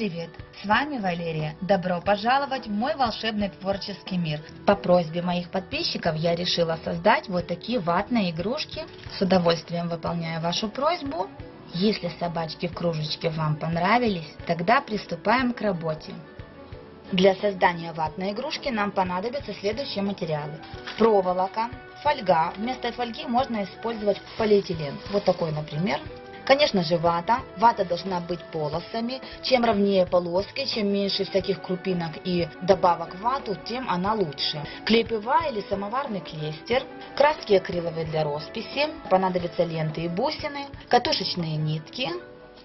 привет! С вами Валерия. Добро пожаловать в мой волшебный творческий мир. По просьбе моих подписчиков я решила создать вот такие ватные игрушки. С удовольствием выполняю вашу просьбу. Если собачки в кружечке вам понравились, тогда приступаем к работе. Для создания ватной игрушки нам понадобятся следующие материалы. Проволока, фольга. Вместо фольги можно использовать полиэтилен. Вот такой, например. Конечно же, вата. Вата должна быть полосами. Чем ровнее полоски, чем меньше всяких крупинок и добавок в вату, тем она лучше. Клей ПВА или самоварный клейстер. Краски акриловые для росписи. Понадобятся ленты и бусины. Катушечные нитки.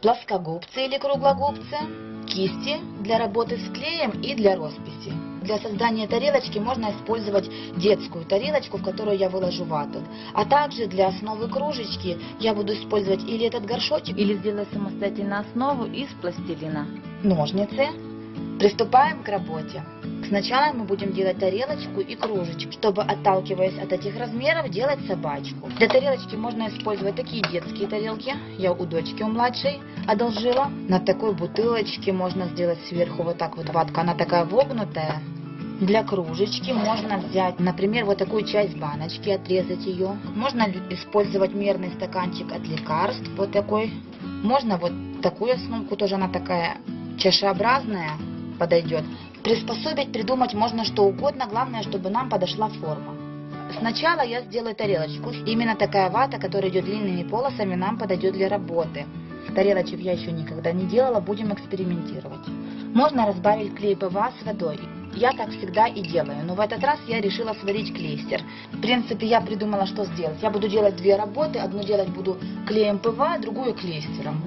Плоскогубцы или круглогубцы. Кисти для работы с клеем и для росписи. Для создания тарелочки можно использовать детскую тарелочку, в которую я выложу вату. А также для основы кружечки я буду использовать или этот горшочек, или сделать самостоятельно основу из пластилина. Ножницы. Приступаем к работе. Сначала мы будем делать тарелочку и кружечку, чтобы, отталкиваясь от этих размеров, делать собачку. Для тарелочки можно использовать такие детские тарелки. Я у дочки, у младшей, одолжила. На такой бутылочке можно сделать сверху вот так вот ватка. Она такая вогнутая. Для кружечки можно взять, например, вот такую часть баночки, отрезать ее. Можно использовать мерный стаканчик от лекарств, вот такой. Можно вот такую основку, тоже она такая чашеобразная, подойдет. Приспособить, придумать можно что угодно, главное, чтобы нам подошла форма. Сначала я сделаю тарелочку. Именно такая вата, которая идет длинными полосами, нам подойдет для работы. Тарелочек я еще никогда не делала, будем экспериментировать. Можно разбавить клей ПВА с водой. Я так всегда и делаю, но в этот раз я решила сварить клейстер. В принципе, я придумала, что сделать. Я буду делать две работы. Одну делать буду клеем ПВА, другую клейстером.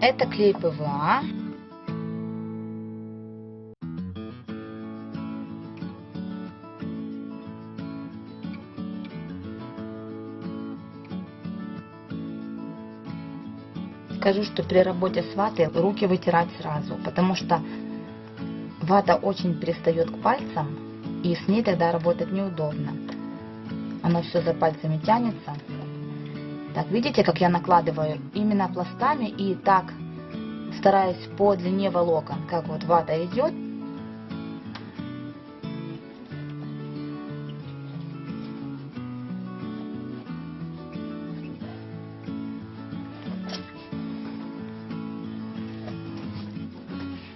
Это клей ПВА. Скажу, что при работе с ватой руки вытирать сразу, потому что вата очень пристает к пальцам, и с ней тогда работать неудобно. Оно все за пальцами тянется. Так, видите, как я накладываю именно пластами и так стараюсь по длине волокон, как вот вата идет.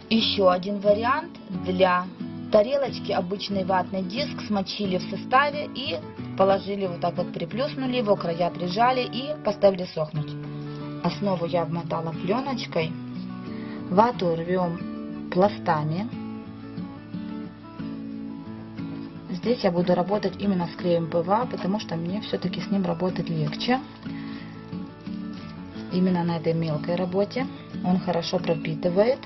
Еще один вариант. Для тарелочки обычный ватный диск смочили в составе и положили вот так вот, приплюснули его, края прижали и поставили сохнуть. Основу я обмотала пленочкой. Вату рвем пластами. Здесь я буду работать именно с клеем ПВА, потому что мне все-таки с ним работать легче. Именно на этой мелкой работе. Он хорошо пропитывает.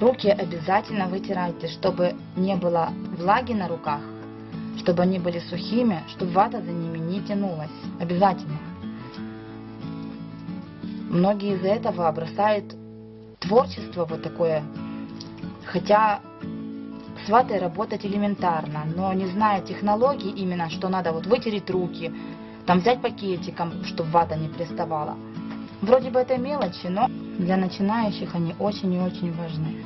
Руки обязательно вытирайте, чтобы не было влаги на руках, чтобы они были сухими, чтобы вата за ними не тянулась. Обязательно. Многие из-за этого бросают творчество вот такое, хотя с ватой работать элементарно, но не зная технологий именно, что надо вот вытереть руки, там взять пакетиком, чтобы вата не приставала. Вроде бы это мелочи, но для начинающих они очень и очень важны.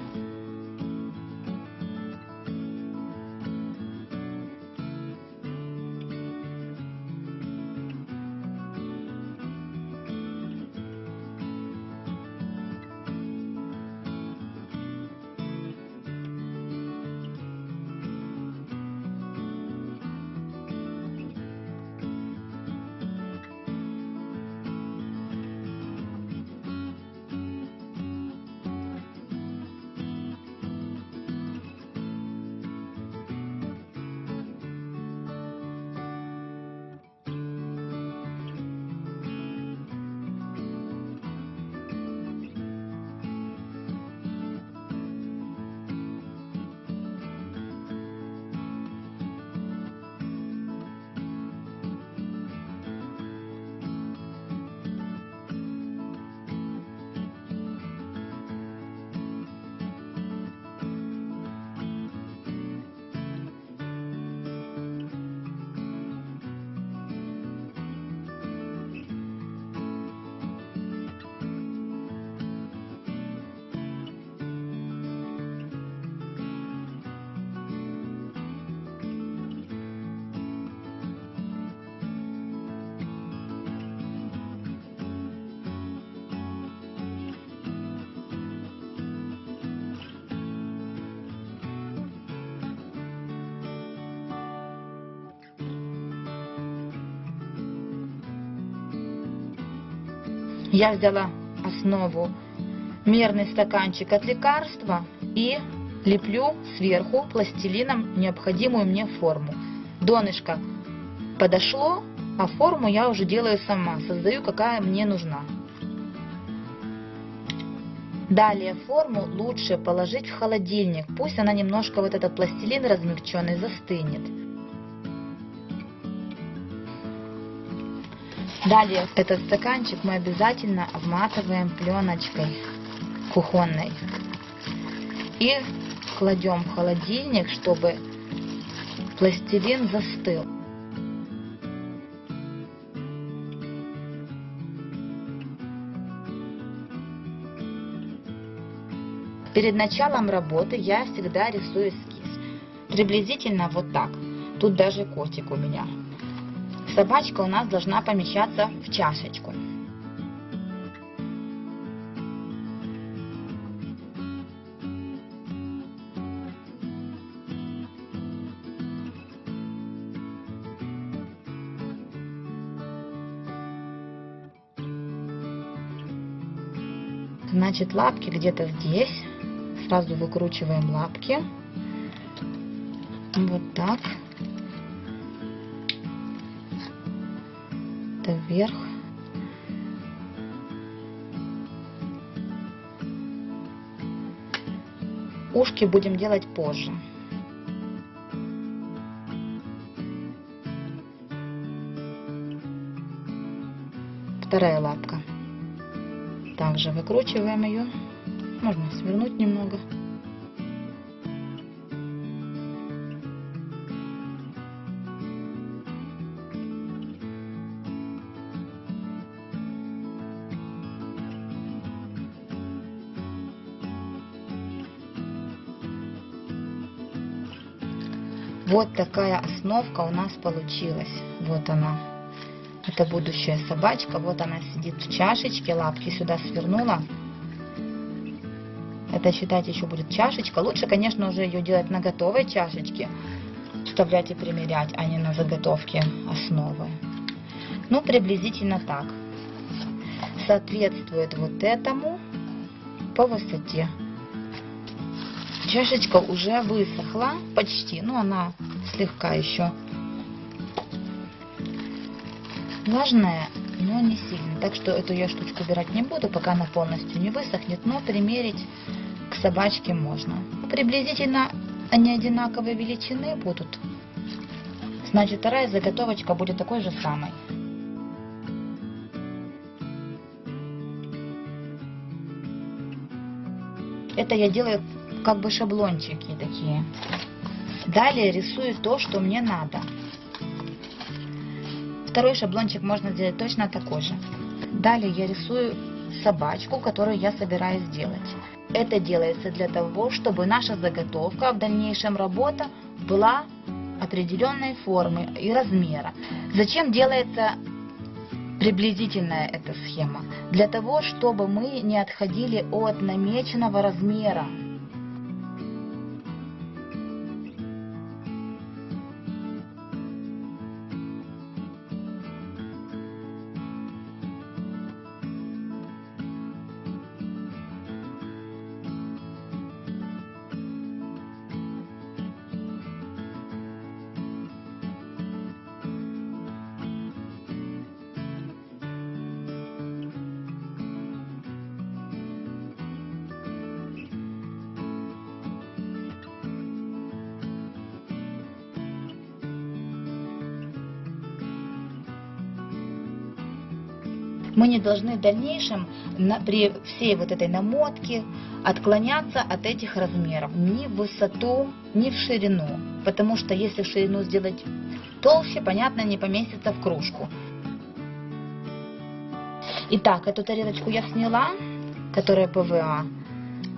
Я взяла основу мерный стаканчик от лекарства и леплю сверху пластилином необходимую мне форму. Донышко подошло, а форму я уже делаю сама, создаю, какая мне нужна. Далее форму лучше положить в холодильник, пусть она немножко, вот этот пластилин размягченный, застынет. Далее этот стаканчик мы обязательно обматываем пленочкой кухонной и кладем в холодильник, чтобы пластилин застыл. Перед началом работы я всегда рисую эскиз. Приблизительно вот так. Тут даже котик у меня. Собачка у нас должна помещаться в чашечку. Значит, лапки где-то здесь. Сразу выкручиваем лапки. Вот так. Вверх. Ушки будем делать позже. Вторая лапка. Также выкручиваем ее. Можно свернуть немного. Вот такая основка у нас получилась. Вот она. Это будущая собачка. Вот она сидит в чашечке. Лапки сюда свернула. Это, считайте, еще будет чашечка. Лучше, конечно, уже ее делать на готовой чашечке. Вставлять и примерять, а не на заготовке основы. Ну, приблизительно так. Соответствует вот этому по высоте. Чашечка уже высохла почти, но она слегка еще влажная, но не сильно. Так что эту я штучку убирать не буду, пока она полностью не высохнет, но примерить к собачке можно. Приблизительно они одинаковой величины будут. Значит, вторая заготовочка будет такой же самой. Это я делаю как бы шаблончики такие. Далее рисую то, что мне надо. Второй шаблончик можно сделать точно такой же. Далее я рисую собачку, которую я собираюсь сделать. Это делается для того, чтобы наша заготовка, в дальнейшем работа, была определенной формы и размера. Зачем делается приблизительная эта схема? Для того, чтобы мы не отходили от намеченного размера. Мы не должны в дальнейшем при всей вот этой намотке отклоняться от этих размеров ни в высоту, ни в ширину. Потому что если ширину сделать толще, понятно, не поместится в кружку. Итак, эту тарелочку я сняла, которая ПВА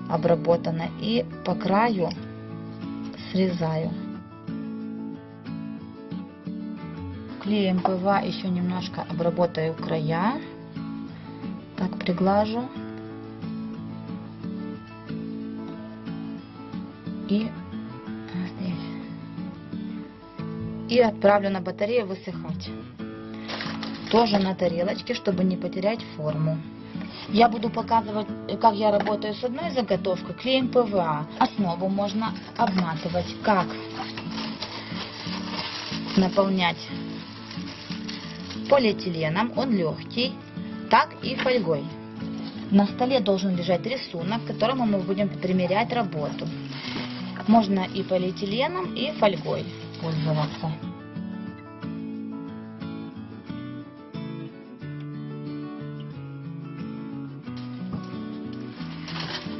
обработана, и по краю срезаю. Клеем ПВА еще немножко обработаю края. Так, приглажу. И отправлю на батарею высыхать. Тоже на тарелочке, чтобы не потерять форму. Я буду показывать, как я работаю с одной заготовкой, клеем ПВА. Основу можно обматывать, как наполнять полиэтиленом, он легкий, так и фольгой. На столе должен лежать рисунок, к которому мы будем примерять работу. Можно и полиэтиленом, и фольгой пользоваться.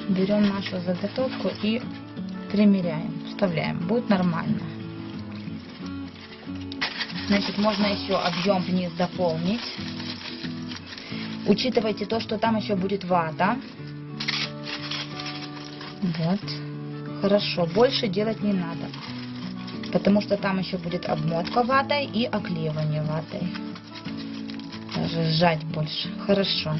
Берем нашу заготовку и примеряем, вставляем, будет нормально. Значит, можно еще объем вниз дополнить. Учитывайте то, что там еще будет вата. Вот. Хорошо, больше делать не надо, потому что там еще будет обмотка ватой и оклеивание ватой. Даже сжать больше. Хорошо.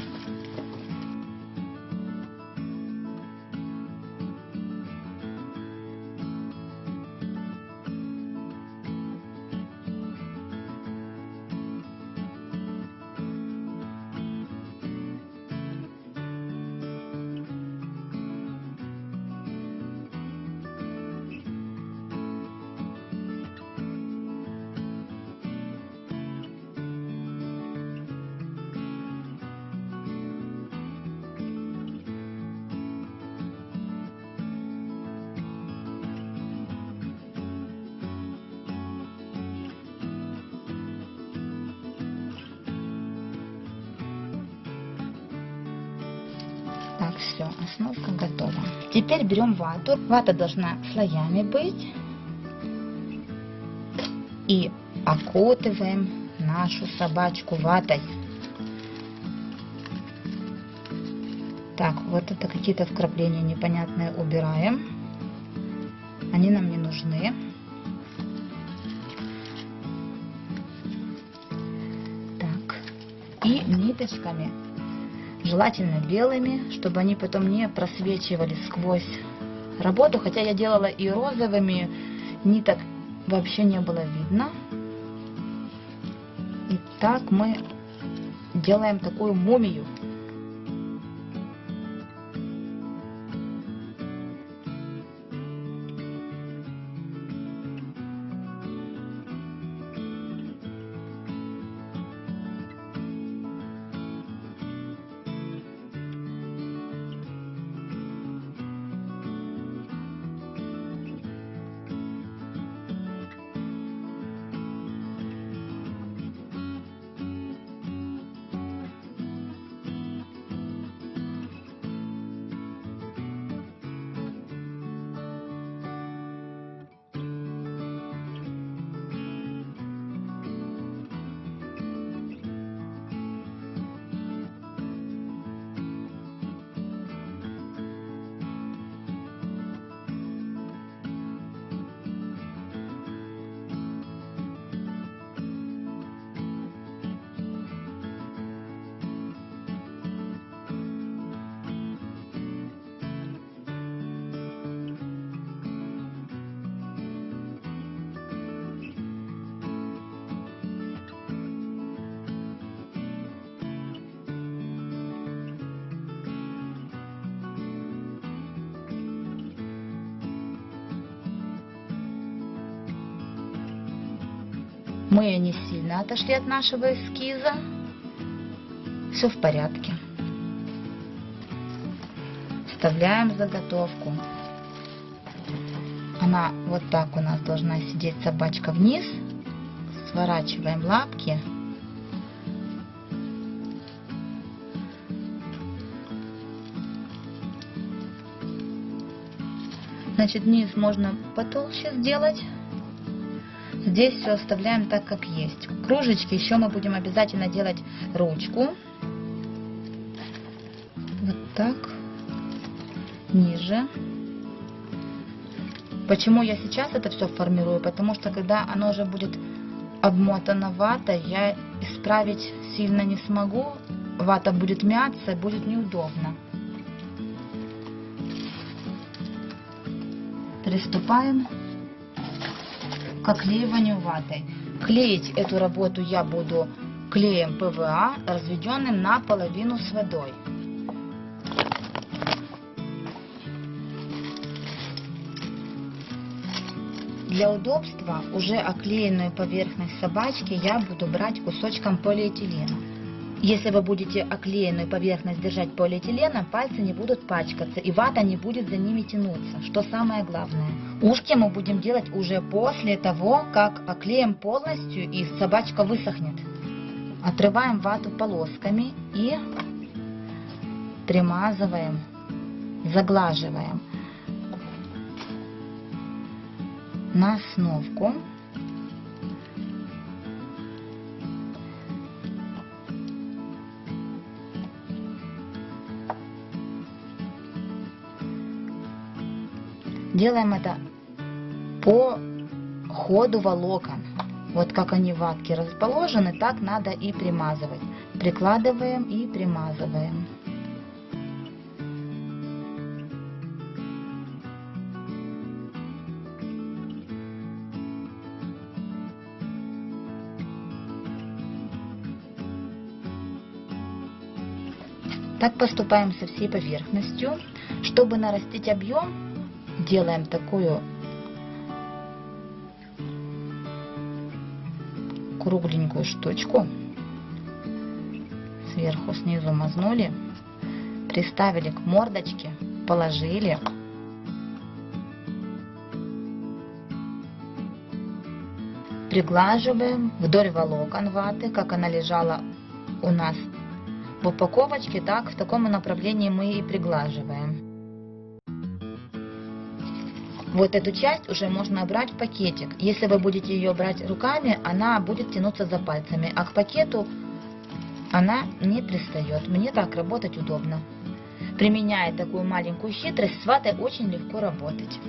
Так, все, основка готова. Теперь берем вату. Вата должна слоями быть. И окутываем нашу собачку ватой. Так, вот это какие-то вкрапления непонятные убираем. Они нам не нужны. Так, и ниточками, желательно белыми, чтобы они потом не просвечивали сквозь работу. Хотя я делала и розовыми, ниток вообще не было видно. И так мы делаем такую мумию. Мы не сильно отошли от нашего эскиза. Все в порядке. Вставляем заготовку. Она вот так у нас должна сидеть, собачка, вниз. Сворачиваем лапки. Значит, низ можно потолще сделать. Здесь все оставляем так, как есть. Кружечки еще мы будем обязательно делать ручку. Вот так. Ниже. Почему я сейчас это все формирую? Потому что когда оно уже будет обмотано ватой, я исправить сильно не смогу. Вата будет мяться, будет неудобно. Приступаем к оклеиванию ватой. Клеить эту работу я буду клеем ПВА, разведенным наполовину с водой. Для удобства уже оклеенную поверхность собачки я буду брать кусочком полиэтилена. Если вы будете оклеенную поверхность держать полиэтиленом, пальцы не будут пачкаться и вата не будет за ними тянуться, что самое главное. Ушки мы будем делать уже после того, как оклеим полностью и собачка высохнет. Отрываем вату полосками и примазываем, заглаживаем на основку. Делаем это по ходу волокон. Вот как они в ватке расположены, так надо и примазывать. Прикладываем и примазываем. Так поступаем со всей поверхностью. Чтобы нарастить объем, делаем такую кругленькую штучку. Сверху, снизу мазнули, приставили к мордочке, положили. Приглаживаем вдоль волокон ваты, как она лежала у нас в упаковочке, так в таком направлении мы и приглаживаем. Вот эту часть уже можно брать в пакетик. Если вы будете ее брать руками, она будет тянуться за пальцами, а к пакету она не пристает. Мне так работать удобно. Применяя такую маленькую хитрость, с ватой очень легко работать.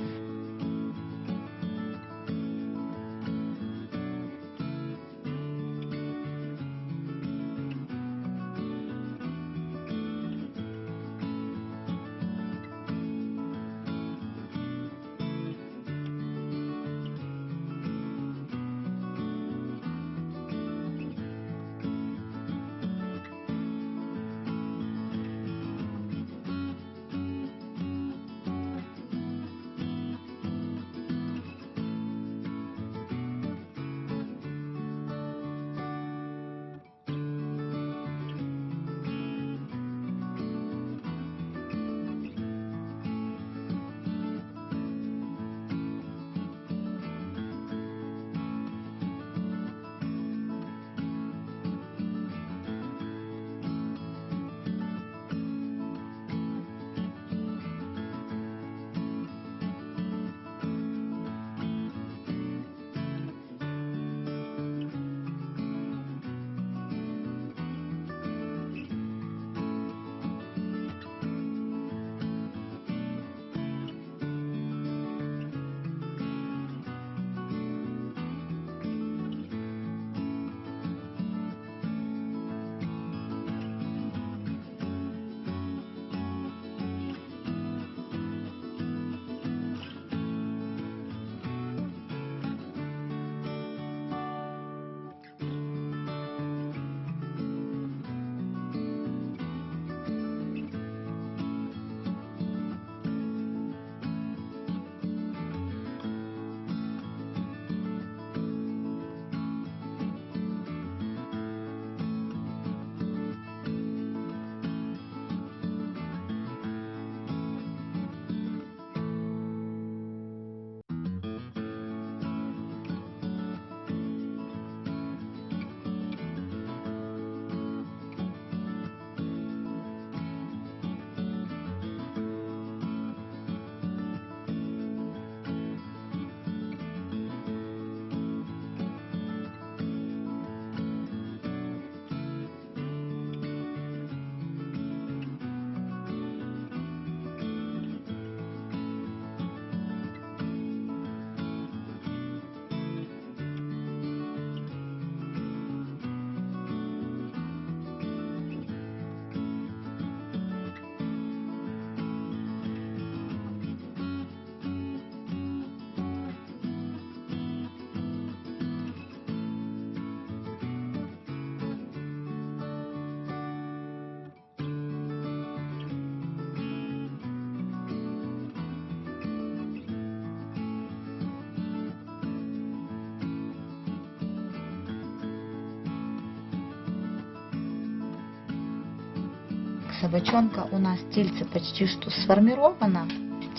собачонка у нас тельце почти что сформировано.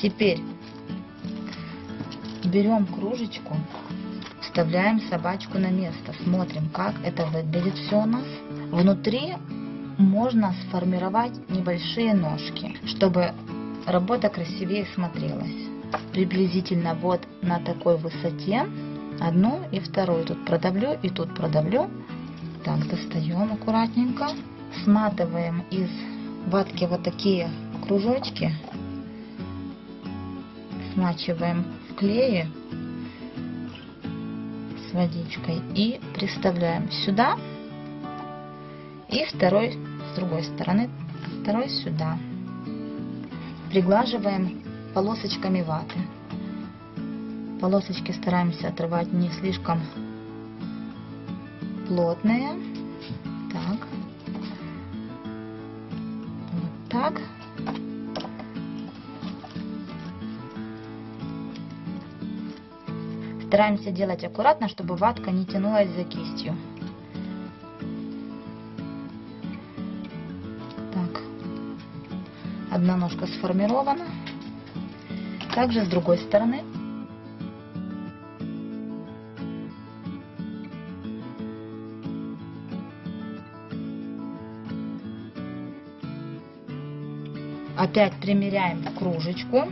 Теперь берем кружечку, вставляем собачку на место, смотрим, как это выглядит все у нас. Внутри можно сформировать небольшие ножки, чтобы работа красивее смотрелась. Приблизительно вот на такой высоте. Одну и вторую тут продавлю и тут продавлю. Так, достаем аккуратненько. Сматываем из ватки вот такие кружочки. Смачиваем в клее с водичкой и приставляем сюда. И второй с другой стороны, второй сюда. Приглаживаем полосочками ваты. Полосочки стараемся отрывать не слишком плотные. Так. Вот так. Стараемся делать аккуратно, чтобы ватка не тянулась за кистью. Так. Одна ножка сформирована. Также с другой стороны. Опять примеряем в кружечку.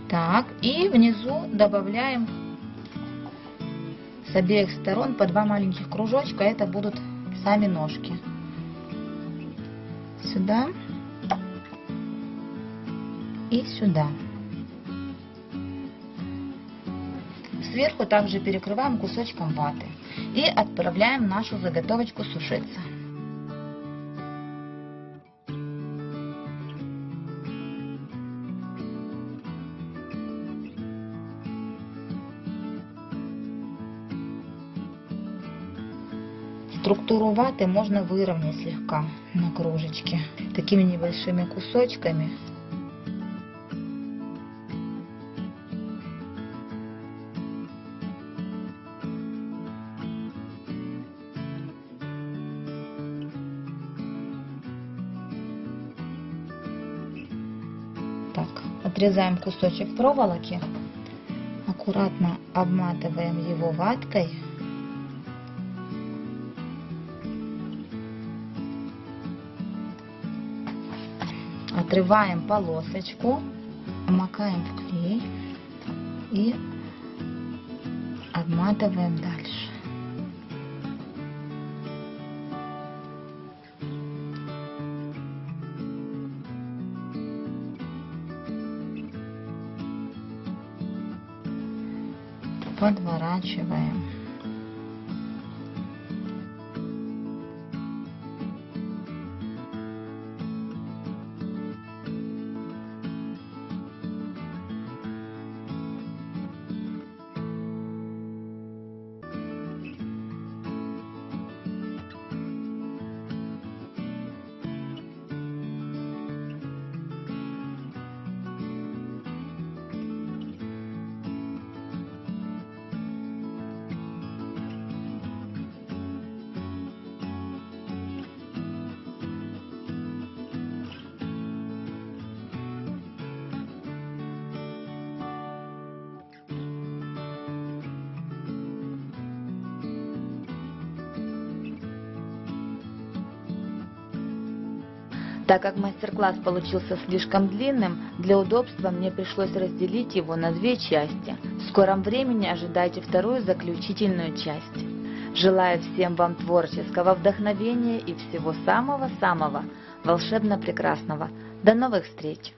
Так, и внизу добавляем с обеих сторон по 2 маленьких кружочка. Это будут сами ножки. Сюда и сюда. Сверху также перекрываем кусочком ваты и отправляем нашу заготовочку сушиться. Структуру ваты можно выровнять слегка на кружечке такими небольшими кусочками. Так, отрезаем кусочек проволоки, аккуратно обматываем его ваткой. Отрываем полосочку, макаем в клей и обматываем дальше. Подворачиваем. Так как мастер-класс получился слишком длинным, для удобства мне пришлось разделить его на 2 части. В скором времени ожидайте вторую заключительную часть. Желаю всем вам творческого вдохновения и всего самого-самого волшебно-прекрасного. До новых встреч!